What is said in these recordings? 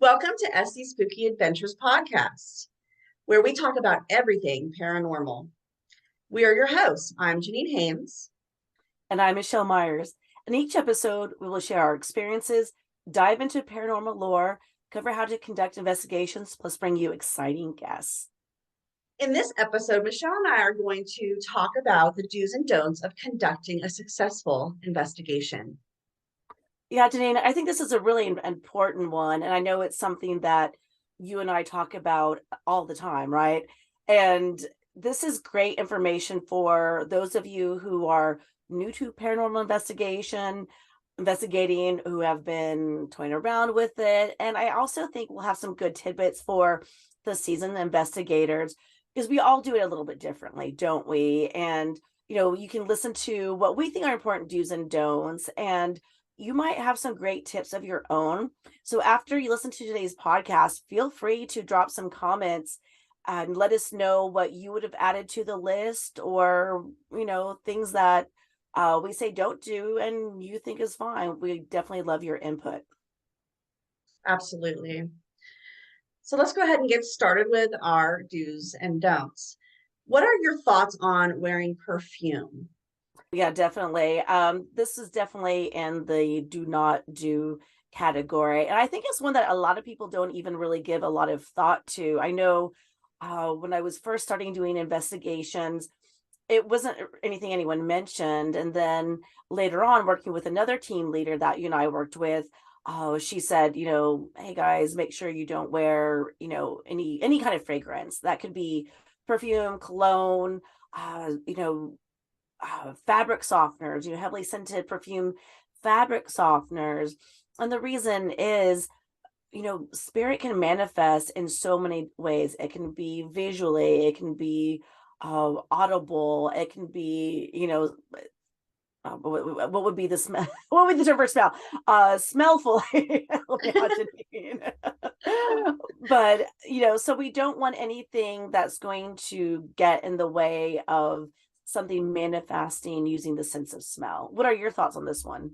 Welcome to SC Spooky Adventures podcast, where we talk about everything paranormal. We are your hosts. I'm Janine Haynes. And I'm Michelle Myers. In each episode, we will share our experiences, dive into paranormal lore, cover how to conduct investigations, plus bring you exciting guests. In this episode, Michelle and I are going to talk about the do's and don'ts of conducting a successful investigation. Yeah, Janine, I think this is a really important one. And I know it's something that you and I talk about all the time, right? And this is great information for those of you who are new to paranormal investigating, who have been toying around with it. And I also think we'll have some good tidbits for the seasoned investigators because we all do it a little bit differently, don't we? And, you can listen to what we think are important do's and don'ts. And you might have some great tips of your own. So after you listen to today's podcast, feel free to drop some comments and let us know what you would have added to the list or, things that we say don't do and you think is fine. We definitely love your input. Absolutely. So let's go ahead and get started with our do's and don'ts. What are your thoughts on wearing perfume? Yeah, definitely. This is definitely in the do not do category. And I think it's one that a lot of people don't even really give a lot of thought to. I know when I was first starting doing investigations, it wasn't anything anyone mentioned. And then later on, working with another team leader that I worked with, she said, hey guys, make sure you don't wear, any kind of fragrance. That could be perfume, cologne, uh, you know, fabric softeners, heavily scented perfume fabric softeners. And the reason is, spirit can manifest in so many ways. It can be visually, it can be audible, it can be, what would be the smell? What would be the term for smell? Smellfully. But so we don't want anything that's going to get in the way of something manifesting using the sense of smell. What are your thoughts on this one?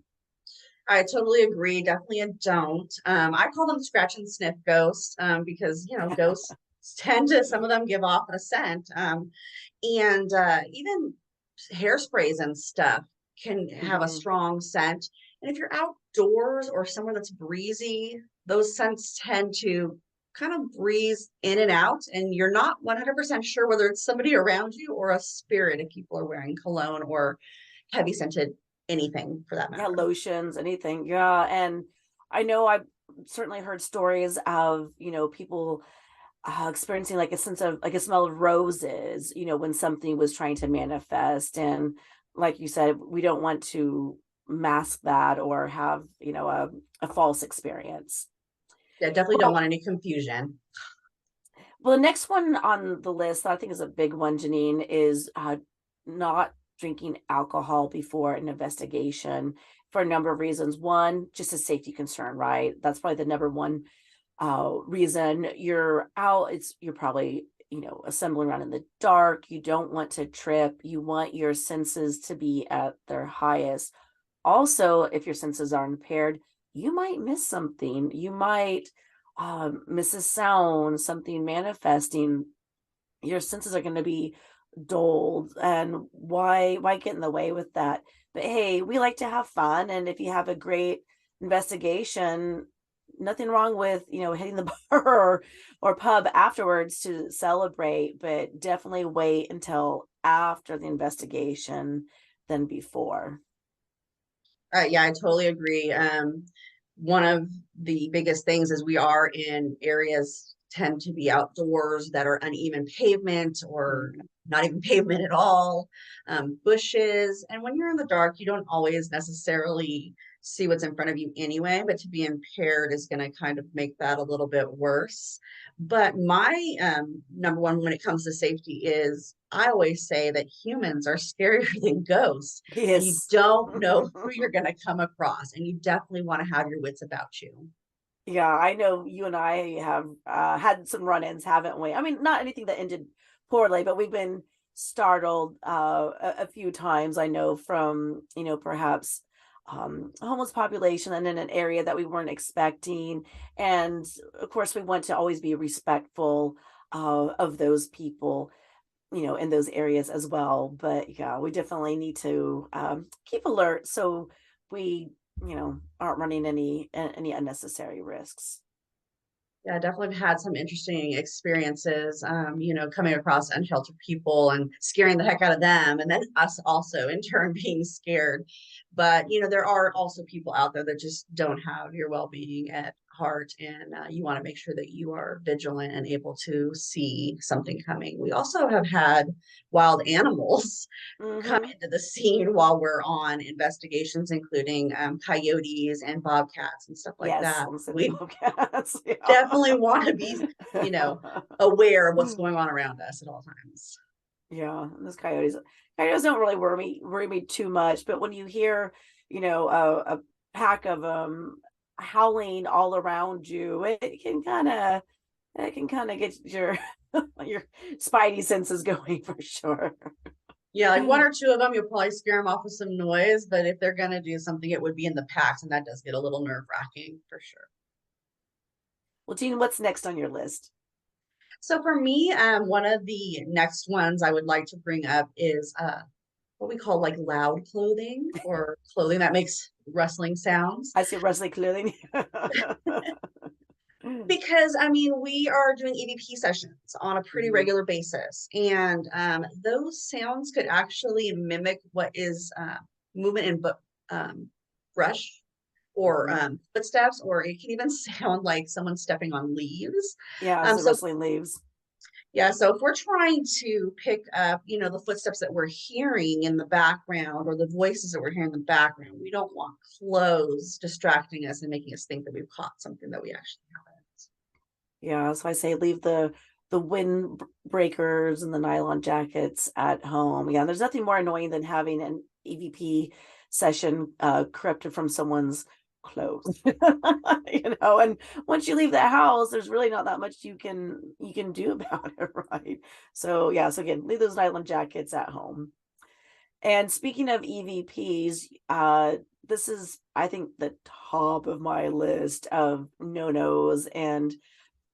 I totally agree. Definitely a don't. I call them scratch and sniff ghosts because, ghosts tend to, some of them give off a scent. And even hairsprays and stuff can have a Mhm. strong scent. And if you're outdoors or somewhere that's breezy, those scents tend to kind of breeze in and out. And you're not 100% sure whether it's somebody around you or a spirit if people are wearing cologne or heavy scented anything for that Yeah, matter. lotions, anything. Yeah. And I know I've certainly heard stories of, people experiencing like a sense of like a smell of roses, when something was trying to manifest. And like you said, we don't want to mask that or have, a false experience. Yeah, definitely don't Well, want any confusion. the next one on the list that I think is a big one, Janine, is not drinking alcohol before an investigation for a number of reasons. One, just a safety concern, right? That's probably the number one reason. You're out, you're probably, assembling around in the dark. You don't want to trip. You want your senses to be at their highest. Also, if your senses are impaired, you might miss something. You might miss a sound, something manifesting. Your senses are going to be dulled, and why get in the way with that? But hey, we like to have fun, and if you have a great investigation, nothing wrong with hitting the bar or pub afterwards to celebrate, but definitely wait until after the investigation than before. Yeah, I totally agree. One of the biggest things is we are in areas tend to be outdoors that are uneven pavement or Mhm. not even pavement at all, bushes. And when you're in the dark, you don't always necessarily see what's in front of you anyway, but to be impaired is going to kind of make that a little bit worse. But my number one when it comes to safety is I always say that humans are scarier than ghosts and you Yes. don't know who you're going to come across. And you definitely want to have your wits about you. Yeah, I know you and I have had some run-ins, haven't we? I mean, not anything that ended poorly, but we've been startled a few times. I know from, perhaps homeless population and in an area that we weren't expecting. And of course, we want to always be respectful of those people, in those areas as well. But yeah, we definitely need to keep alert so we, aren't running any unnecessary risks. Yeah, definitely have had some interesting experiences, coming across unsheltered people and scaring the heck out of them, and then us also in turn being scared. But, there are also people out there that just don't have your well-being at heart, and you want to make sure that you are vigilant and able to see something coming. We also have had wild animals come Hmm. into the scene while we're on investigations, including coyotes and bobcats and stuff like Yes, that. on city We bobcats. definitely want to be, you know, Yeah. aware of what's going on around us at all times. Yeah, and those coyotes don't really worry me too much, but when you hear, a pack of them howling all around you, it can kind of get your your spidey senses going for sure. Yeah, like one or two of them, you'll probably scare them off with some noise, but if they're gonna do something, it would be in the packs, and that does get a little nerve-wracking for sure. Well, Gene, what's next on your list? So for me, one of the next ones I would like to bring up is what we call like loud clothing or clothing that makes rustling sounds. I see rustling clothing. Because I mean, we are doing EVP sessions on a pretty Mhm, regular basis, and those sounds could actually mimic what is movement in brush or mhm. footsteps, or it can even sound like someone stepping on leaves. Yeah, it's the So rustling leaves. yeah, so if we're trying to pick up, the footsteps that we're hearing in the background or the voices that we're hearing in the background, we don't want clothes distracting us and making us think that we've caught something that we actually haven't. Yeah, so I say leave the windbreakers and the nylon jackets at home. Yeah, there's nothing more annoying than having an EVP session corrupted from someone's clothes. And once you leave the house, there's really not that much you can do about it, right? So yeah, so again, leave those nylon jackets at home. And speaking of EVPs, this is I think the top of my list of no-nos and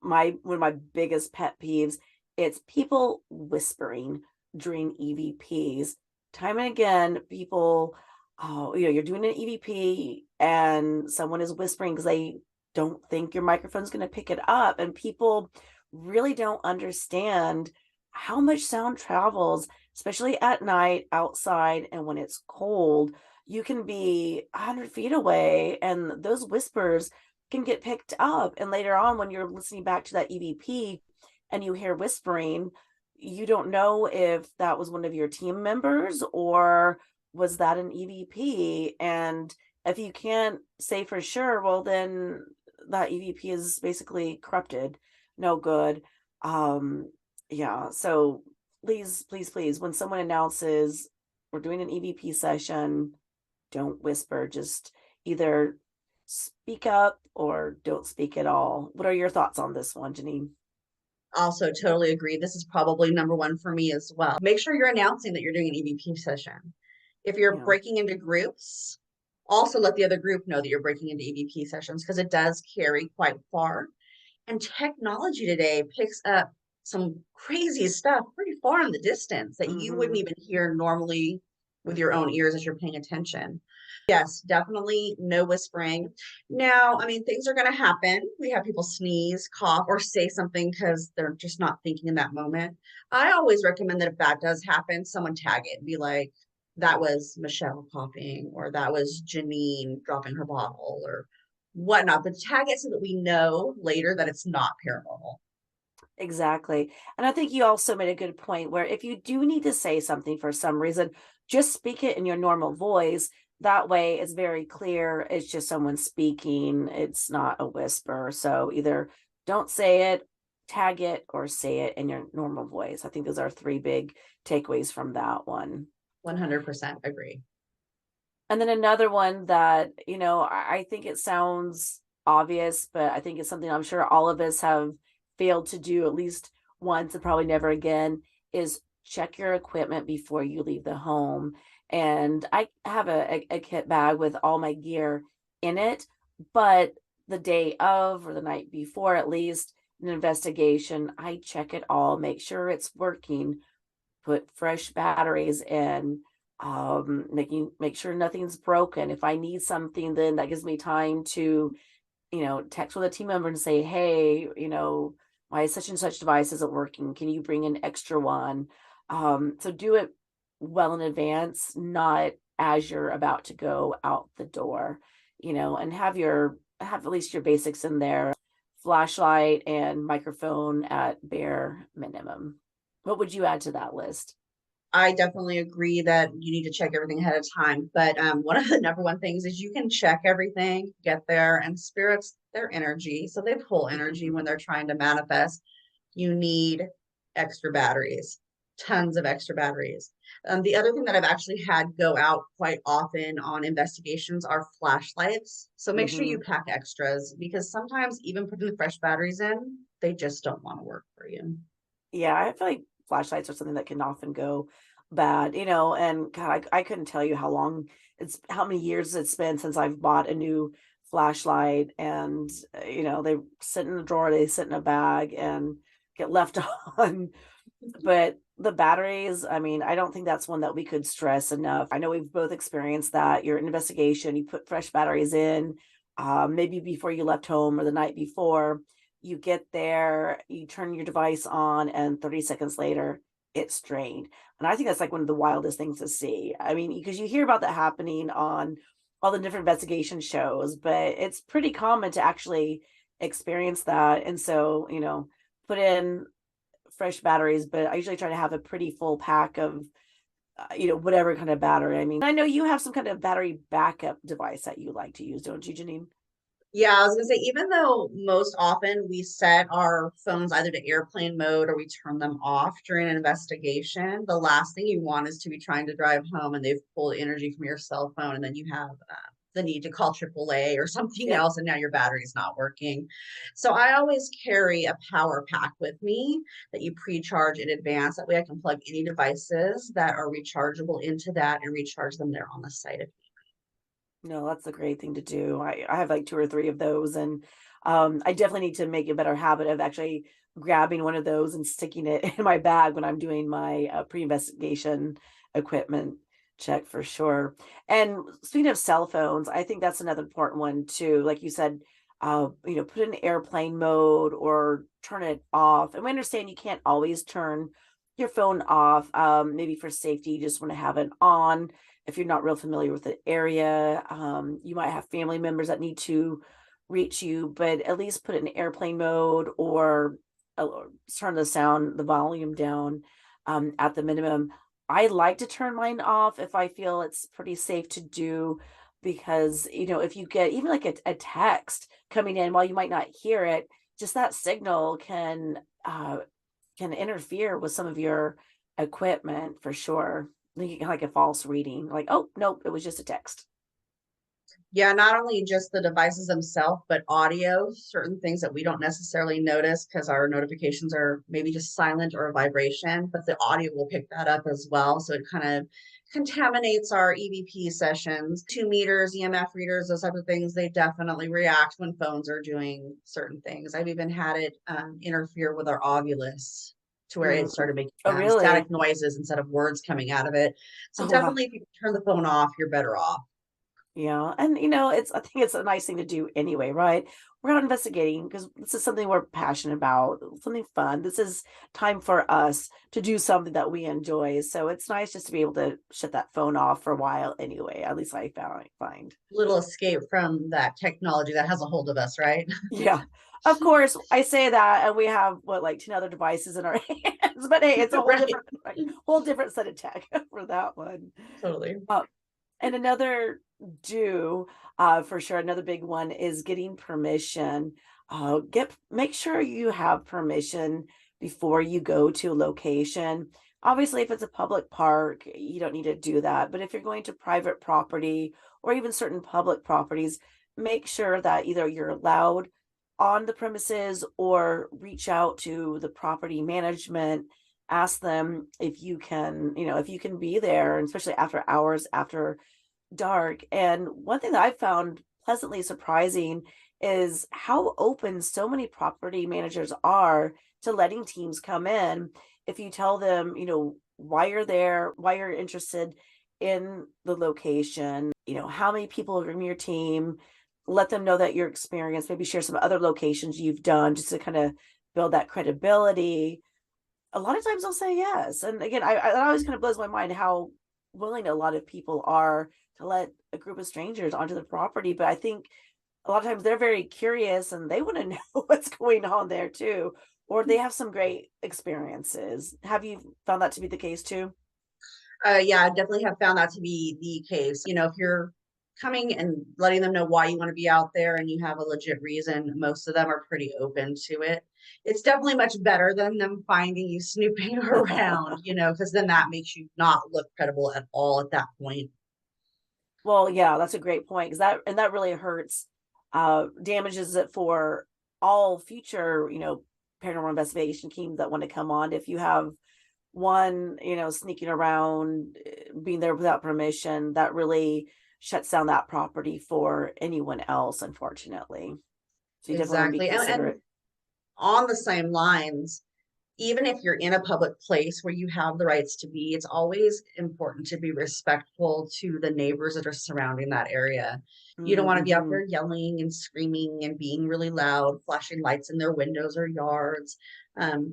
my one of my biggest pet peeves, it's people whispering during EVPs. Time and again, people, oh, you're doing an EVP and someone is whispering because they don't think your microphone's going to pick it up. And people really don't understand how much sound travels, especially at night outside and when it's cold. You can be 100 feet away, and those whispers can get picked up. And later on, when you're listening back to that EVP and you hear whispering, you don't know if that was one of your team members or was that an EVP. And if you can't say for sure, well, then that EVP is basically corrupted, no good. Um, yeah. So please, please, please, when someone announces we're doing an EVP session, don't whisper. Just either speak up or don't speak at all. What are your thoughts on this one, Janine? Also, totally agree. This is probably number one for me as well. Make sure you're announcing that you're doing an EVP session. If you're Yeah. breaking into groups, also let the other group know that you're breaking into EVP sessions because it does carry quite far. And technology today picks up some crazy stuff pretty far in the distance that you wouldn't Hmm. even hear normally with your own ears as you're paying attention. Yes, definitely no whispering. Now, I mean, things are going to happen. We have people sneeze, cough, or say something because they're just not thinking in that moment. I always recommend that if that does happen, someone tag it and be like, that was Michelle coughing, or that was Janine dropping her bottle, or whatnot. But tag it so that we know later that it's not paranormal. Exactly. And I think you also made a good point where if you do need to say something for some reason, just speak it in your normal voice. That way it's very clear it's just someone speaking, it's not a whisper. So either don't say it, tag it, or say it in your normal voice. I think those are three big takeaways from that one. 100% agree. And then another one that, I think it sounds obvious, but I think it's something I'm sure all of us have failed to do at least once and probably never again is check your equipment before you leave the home. and I have a kit bag with all my gear in it. But the day of or the night before, at least, an investigation, I check it all, make sure it's working, put fresh batteries in, make sure nothing's broken. If I need something, then that gives me time to, text with a team member and say, hey, my such and such device isn't working. Can you bring an extra one? So do it well in advance, not as you're about to go out the door, and have at least your basics in there, flashlight and microphone at bare minimum. What would you add to that list? I definitely agree that you need to check everything ahead of time. But one of the number one things is you can check everything, get there, and spirits, their energy. So they pull energy when they're trying to manifest. You need extra batteries, tons of extra batteries. The other thing that I've actually had go out quite often on investigations are flashlights. So make sure you Hmm. pack extras because sometimes even putting the fresh batteries in, they just don't want to work for you. Yeah, I feel like flashlights are something that can often go bad, and God, I couldn't tell you how many years it's been since I've bought a new flashlight, and they sit in the drawer, they sit in a bag and get left on. But the batteries, I mean, I don't think that's one that we could stress enough. I know we've both experienced that. You're in investigation, you put fresh batteries in, maybe before you left home or the night before. You get there, you turn your device on, and 30 seconds later, it's drained. And I think that's like one of the wildest things to see. I mean, because you hear about that happening on all the different investigation shows, but it's pretty common to actually experience that. And so, put in fresh batteries, but I usually try to have a pretty full pack of, whatever kind of battery. I mean, I know you have some kind of battery backup device that you like to use, don't you, Janine? Yeah, I was gonna say, even though most often we set our phones either to airplane mode or we turn them off during an investigation, the last thing you want is to be trying to drive home and they've pulled energy from your cell phone, and then you have the need to call AAA or something Yep. else, and now your battery's not working. So I always carry a power pack with me that you pre-charge in advance. That way I can plug any devices that are rechargeable into that and recharge them there on the site. No, that's a great thing to do. I have like two or three of those, and I definitely need to make a better habit of actually grabbing one of those and sticking it in my bag when I'm doing my pre-investigation equipment check for sure. And speaking of cell phones, I think that's another important one too. Like you said, put it in airplane mode or turn it off. And we understand you can't always turn your phone off. Maybe for safety, you just want to have it on if you're not real familiar with the area. You might have family members that need to reach you, but at least put it in airplane mode or turn the volume down at the minimum. I like to turn mine off if I feel it's pretty safe to do, because if you get even like a text coming in while you might not hear it, just that signal can interfere with some of your equipment for sure. You get like a false reading, like, oh nope, it was just a text. Yeah, not only just the devices themselves, but audio, certain things that we don't necessarily notice because our notifications are maybe just silent or a vibration, but the audio will pick that up as well. So it kind of contaminates our EVP sessions. 2 meters, EMF readers, those type of things, they definitely react when phones are doing certain things. I've even had it interfere with our Ovilus to where it Mm. started making Oh static really? noises instead of words coming out of it. So Oh wow. definitely if you turn the phone off, you're better off. Yeah, and I think it's a nice thing to do anyway, right? We're out investigating because this is something we're passionate about, something fun. This is time for us to do something that we enjoy. So it's nice just to be able to shut that phone off for a while anyway. At least find. Little escape from that technology that has a hold of us, right? Yeah. Of course, I say that, and we have what, like 10 other devices in our hands, but hey, it's a whole Right. different, like, whole different set of tech for that one. Totally. Uh, and another do for sure, another big one is getting permission. Make sure you have permission before you go to a location. Obviously, if it's a public park, you don't need to do that. But if you're going to private property or even certain public properties, make sure that either you're allowed on the premises or reach out to the property management ask them if you can, if you can be there, and especially after hours after dark. And one thing that I found pleasantly surprising is how open so many property managers are to letting teams come in. If you tell them, why you're there, why you're interested in the location, how many people are in your team, let them know that your experience, maybe share some other locations you've done just to kind of build that credibility. A lot of times they'll say yes. And again, it always kind of blows my mind how willing a lot of people are to let a group of strangers onto the property. But I think a lot of times they're very curious and they want to know what's going on there too, or they have some great experiences. Have you found that to be the case too? Yeah, I definitely have found that to be the case. If you're coming and letting them know why you want to be out there and you have a legit reason, most of them are pretty open to it. It's definitely much better than them finding you snooping around, because then that makes you not look credible at all at that point. Well, yeah, that's a great point because that really hurts, damages it for all future, paranormal investigation teams that want to come on. If you have one, sneaking around, being there without permission, that really shuts down that property for anyone else, unfortunately. So you definitely want to be Exactly. And considerate. on the same lines, even if you're in a public place where you have the rights to be, it's always important to be respectful to the neighbors that are surrounding that area. You don't want to be out Mm-hmm. there yelling and screaming and being really loud, flashing lights in their windows or yards.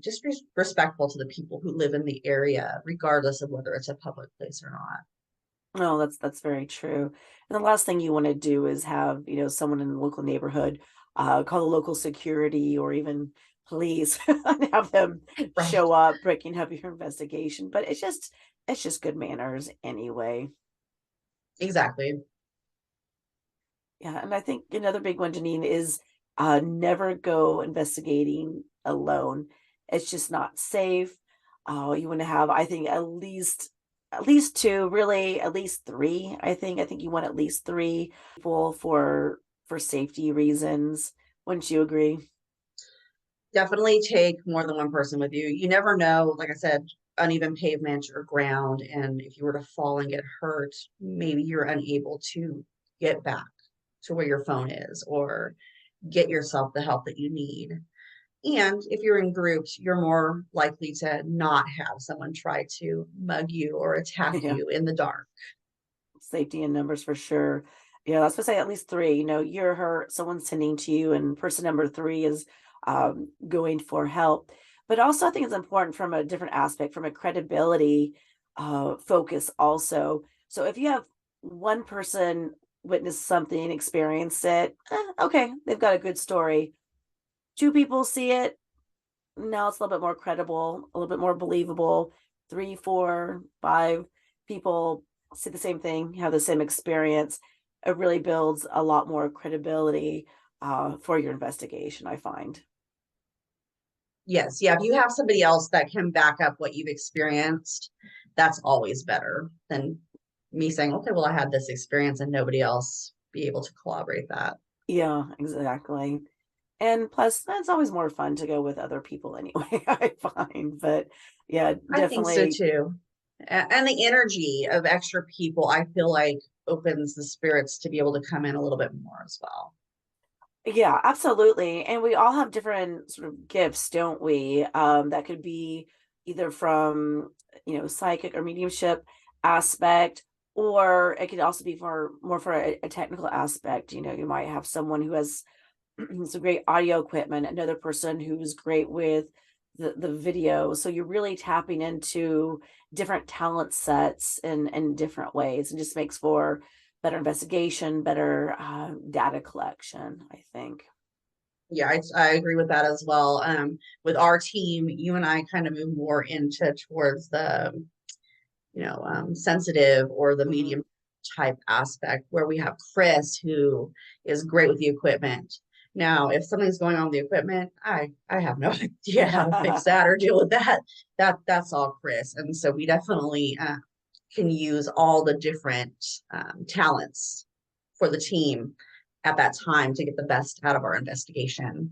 Just be respectful to the people who live in the area, regardless of whether it's a public place or not. No, that's very true. And the last thing you want to do is have, someone in the local neighborhood call the local security or even police and have them Right. show up, breaking up your investigation. But it's just good manners anyway. Exactly. Yeah, and I think another big one, Janine, is never go investigating alone. It's just not safe. You want to have, I think, at least two, really, at least three. I think you want at least three people for safety reasons. Wouldn't you agree? Definitely take more than one person with you. You never know, like I said, uneven pavement or ground. And if you were to fall and get hurt, maybe you're unable to get back to where your phone is or get yourself the help that you need. And if you're in groups, you're more likely to not have someone try to mug you or attack Yeah. you in the dark. Safety in numbers for sure. Yeah, that's what I say at least three. You're hurt, someone's tending to you, and person number three is going for help. But also, I think it's important from a different aspect, from a credibility focus, also. So if you have one person witness something, experience it, okay, they've got a good story. Two people see it, now it's a little bit more credible, a little bit more believable. Three, four, five people see the same thing, have the same experience. It really builds a lot more credibility for your investigation, I find. Yes, yeah. If you have somebody else that can back up what you've experienced, that's always better than me saying, okay, well, I had this experience and nobody else be able to corroborate that. Yeah, exactly. And plus, it's always more fun to go with other people anyway, I find. But yeah, I think so definitely. too. And the energy of extra people, I feel like opens the spirits to be able to come in a little bit more as well. Yeah, absolutely. And we all have different sort of gifts, don't we? That could be either from, psychic or mediumship aspect, or it could also be for more for a technical aspect. You might have someone who has some great audio equipment, another person who's great with the video. So you're really tapping into different talent sets in different ways, and just makes for better investigation, better data collection, I think. Yeah, I agree with that as well. With our team, you and I kind of move more into towards the sensitive or the Hmm. medium type aspect where we have Chris who is great with the equipment. Now, if something's going on with the equipment, I have no idea how to fix that or deal with that. That's all Chris, and so we definitely can use all the different talents for the team at that time to get the best out of our investigation.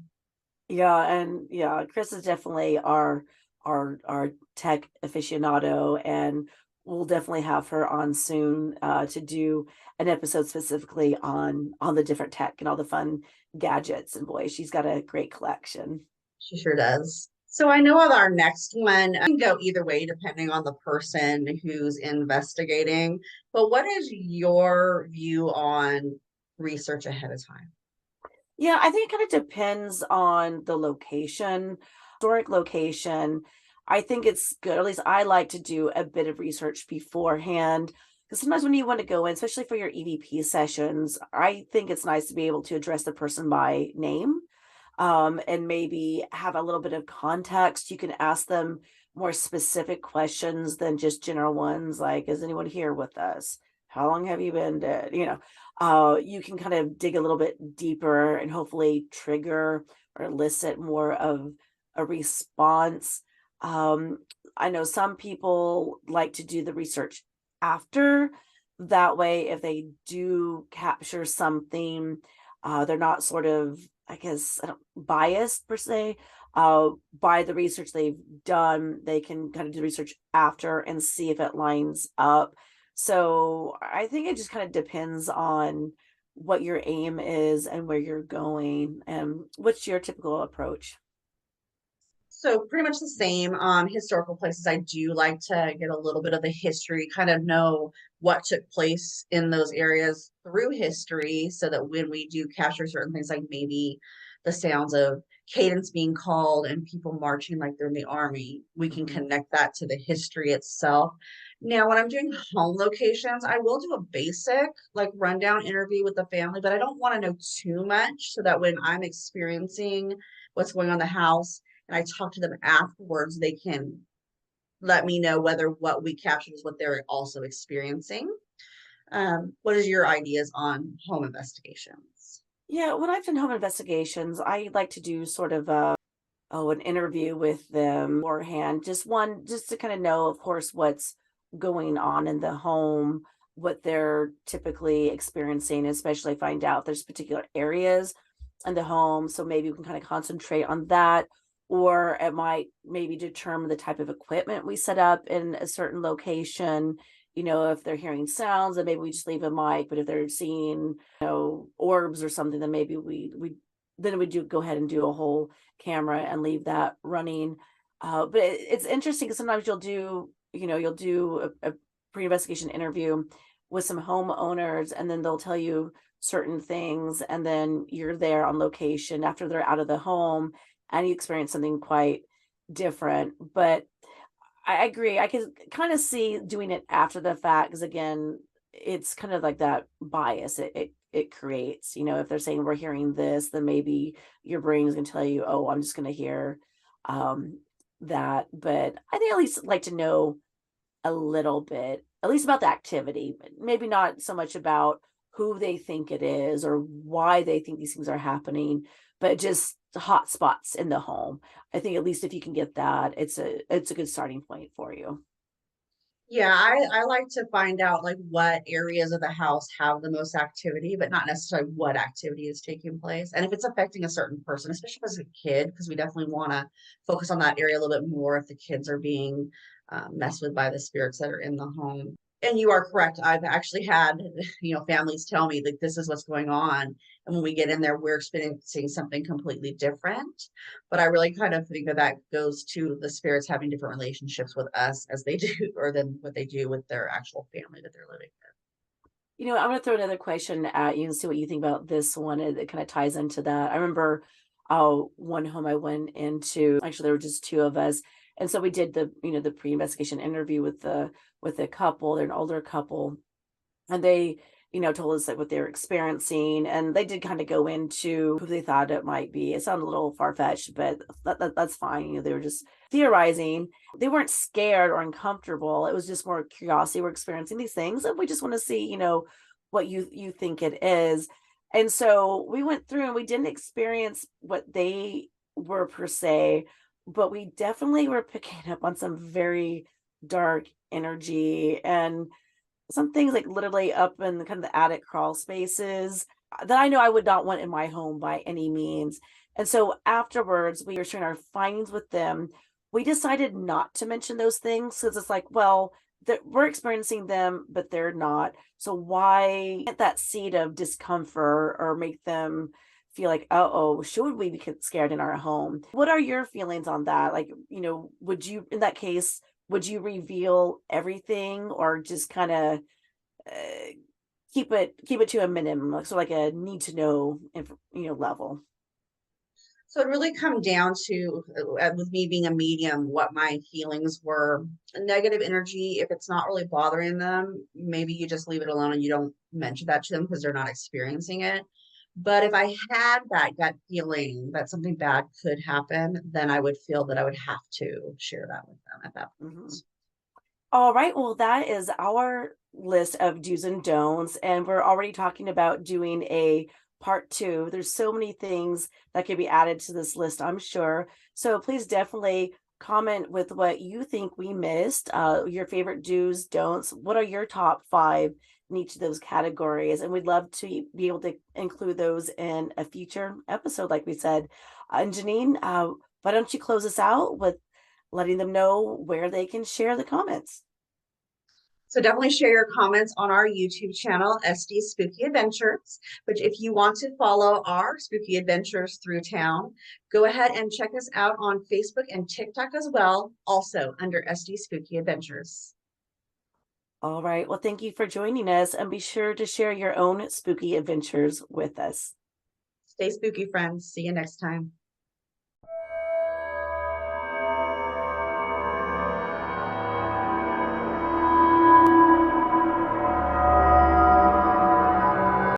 Yeah, and yeah, Chris is definitely our our tech aficionado, and we'll definitely have her on soon to do an episode specifically on the different tech and all the fun gadgets. And boy, she's got a great collection. She sure does. So I know of our next one can go either way depending on the person who's investigating. But what is your view on research ahead of time? Yeah, I think it kind of depends on the location, historic location. I think it's good. At least I like to do a bit of research beforehand. Because sometimes when you want to go in, especially for your EVP sessions, I think it's nice to be able to address the person by name, and maybe have a little bit of context. You can ask them more specific questions than just general ones like, is anyone here with us? How long have you been dead? You can kind of dig a little bit deeper and hopefully trigger or elicit more of a response. Um, I know some people like to do the research after. That way, if they do capture something, they're not sort of, I guess, I don't, biased per se by the research they've done. They can kind of do research after and see if it lines up. So I think it just kind of depends on what your aim is and where you're going. And what's your typical approach? So pretty much the same. Historical places, I do like to get a little bit of the history, kind of know what took place in those areas through history, so that when we do capture certain things, like maybe the sounds of cadence being called and people marching like they're in the army, we can Mhm. connect that to the history itself. Now, when I'm doing home locations, I will do a basic like rundown interview with the family, but I don't want to know too much so that when I'm experiencing what's going on in the house and I talk to them afterwards, they can let me know whether what we captured is what they're also experiencing. What is your ideas on home investigations? Yeah, when I've done home investigations, I like to do sort of an interview with them beforehand. Just one, just to kind of know, of course, what's going on in the home, what they're typically experiencing, especially find out there's particular areas in the home. So maybe we can kind of concentrate on that. Or it might maybe determine the type of equipment we set up in a certain location. If they're hearing sounds, then maybe we just leave a mic. But if they're seeing, orbs or something, then maybe we do go ahead and do a whole camera and leave that running. But it's interesting because sometimes you'll do a pre-investigation interview with some homeowners, and then they'll tell you certain things, and then you're there on location after they're out of the home, and you experience something quite different. But I agree. I can kind of see doing it after the fact because again, it's kind of like that bias it creates. If they're saying we're hearing this, then maybe your brain's gonna tell you, oh, I'm just gonna hear um that. But I think at least like to know a little bit, at least about the activity, but maybe not so much about who they think it is or why they think these things are happening, but just the hot spots in the home. I think at least if you can get that, it's a good starting point for you. Yeah, I like to find out like what areas of the house have the most activity, but not necessarily what activity is taking place. And if it's affecting a certain person, especially if it's a kid, because we definitely want to focus on that area a little bit more if the kids are being messed with by the spirits that are in the home. And you are correct. I've actually had, families tell me like this is what's going on. And when we get in there, we're experiencing something completely different. But I really kind of think that that goes to the spirits having different relationships with us as they do, or than what they do with their actual family that they're living with. I'm going to throw another question at you and see what you think about this one. It kind of ties into that. I remember one home I went into, actually, there were just two of us. And so we did the pre-investigation interview with the couple. They're an older couple, and they told us like what they were experiencing, and they did kind of go into who they thought it might be. It sounded a little far-fetched, but that's fine. They were just theorizing. They weren't scared or uncomfortable. It was just more curiosity. We're experiencing these things and we just want to see what you think it is. And so we went through and we didn't experience what they were per se, but we definitely were picking up on some very dark energy and some things like literally up in the kind of the attic crawl spaces that I know I would not want in my home by any means. And so afterwards, we were sharing our findings with them. we decided not to mention those things because it's like, well, that we're experiencing them, but they're not. So why get that seed of discomfort or make them feel like, oh, should we be scared in our home? What are your feelings on that? Like, would you, in that case, would you reveal everything or just kind of uh, keep it to a minimum, like so like a need to know, level? So it really come down to, with me being a medium, what my feelings were. Negative energy, if it's not really bothering them, maybe you just leave it alone and you don't mention that to them because they're not experiencing it. But if I had that gut feeling that something bad could happen, then I would feel that I would have to share that with them at that Mhm. point. All right. Well, that is our list of do's and don'ts. And we're already talking about doing a part two. There's so many things that could be added to this list, I'm sure. So please definitely comment with what you think we missed, your favorite do's, don'ts. What are your top five in each of those categories? And we'd love to be able to include those in a future episode, like we said. And Janine, why don't you close us out with letting them know where they can share the comments? So definitely share your comments on our YouTube channel, SD Spooky Adventures. But if you want to follow our spooky adventures through town, go ahead and check us out on Facebook and TikTok as well, also under SD Spooky Adventures. All right. Well, thank you for joining us and be sure to share your own spooky adventures with us. Stay spooky, friends. See you next time.